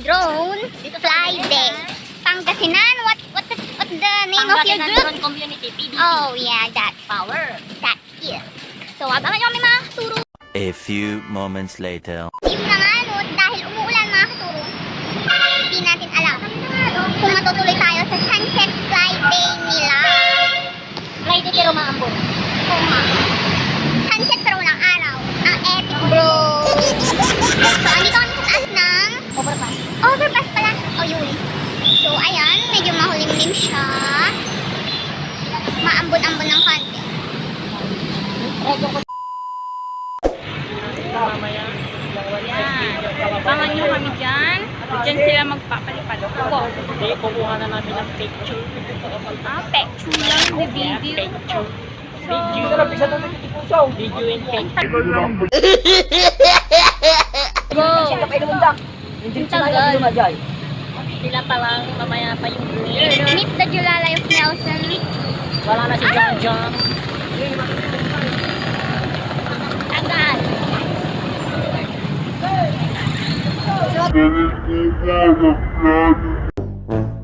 drone fly day. Pangasinan, what the name of your Pangasinan group? Drone Community, PDC. Oh yeah, that's Power. it. So abangan nyo kami mga katuro. A few moments later. Yun na nga no, dahil umuulan mga katuro, hindi natin alam kung matutuloy tayo sa sunset fly day nila. Friday pero maambon. Oo nga. Sunset pero walang araw. Ang epic bro. So andito kami sa taas ng Overpass. overpass pala. O yun. So ayan, medyo mahulimlim siya. Maambon-ambon ng konti. Yan. Abangan nyo kami dyan. Diyan sila magpapalipad. Wow. Hindi, kukuha na namin ng picture. Picture lang. Video. So, Video and picture. go. Ang tagal. Sila pa lang, mamaya pa yung Meet the Julalay of Nelson. wala na si John John. Tagal. There is no more of blood.